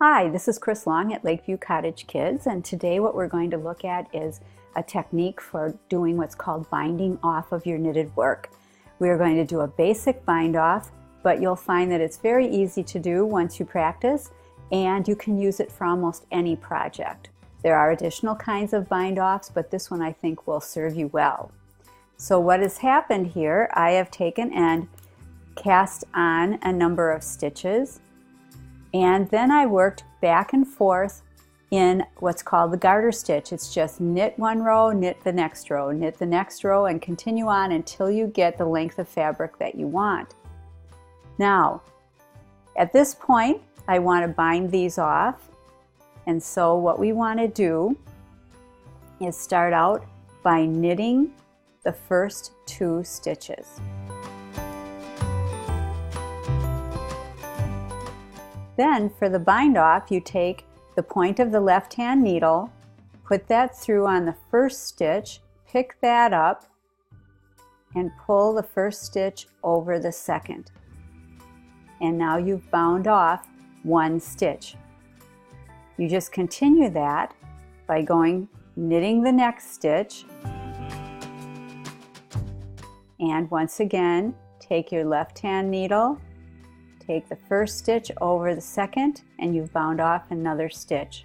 Hi, this is Chris Long at Lakeview Cottage Kids, and today what we're going to look at is a technique for doing what's called binding off of your knitted work. We are going to do a basic bind off, but you'll find that it's very easy to do once you practice, and you can use it for almost any project. There are additional kinds of bind offs, but this one I think will serve you well. So what has happened here, I have taken and cast on a number of stitches, and then I worked back and forth in what's called the garter stitch. It's just knit one row, knit the next row, knit the next row, and continue on until you get the length of fabric that you want. Now, at this point, I want to bind these off, and so what we want to do is start out by knitting the first 2 stitches. Then for the bind off, you take the point of the left hand needle, put that through on the first stitch, pick that up, and pull the first stitch over the second. And now you've bound off 1 stitch. You just continue that by knitting the next stitch, and once again take your left hand needle, take the first stitch over the second, and you've bound off another stitch.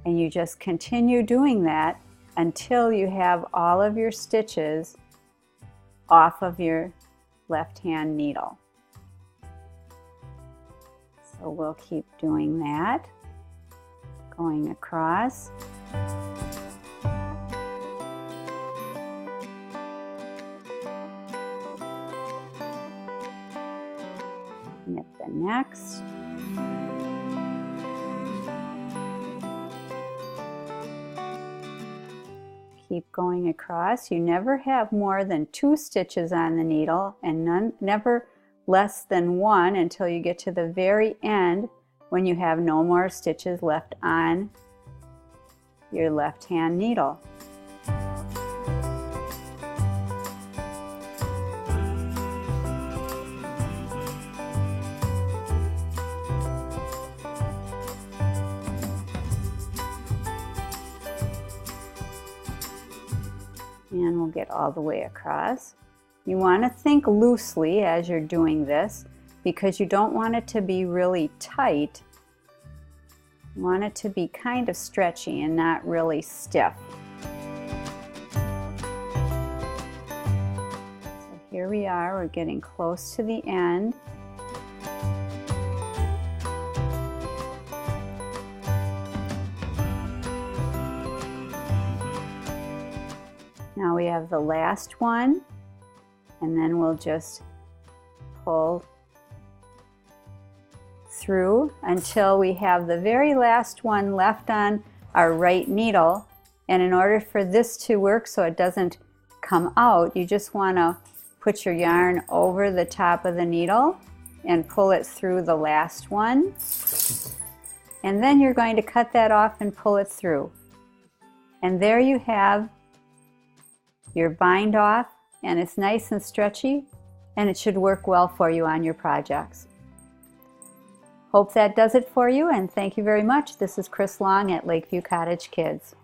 And you just continue doing that until you have all of your stitches off of your left hand needle. So we'll keep doing that, going across. Knit the next. Keep going across. You never have more than 2 stitches on the needle, and never less than 1 until you get to the very end when you have no more stitches left on your left hand needle. And we'll get all the way across. You want to think loosely as you're doing this because you don't want it to be really tight. You want it to be kind of stretchy and not really stiff. So here we are, we're getting close to the end. Now we have the last one, and then we'll just pull through until we have the very last one left on our right needle. And in order for this to work so it doesn't come out, you just want to put your yarn over the top of the needle and pull it through the last one. And then you're going to cut that off and pull it through. And there you have your bind off, and it's nice and stretchy, and it should work well for you on your projects. Hope that does it for you, and thank you very much. This is Chris Long at Lakeview Cottage Kids.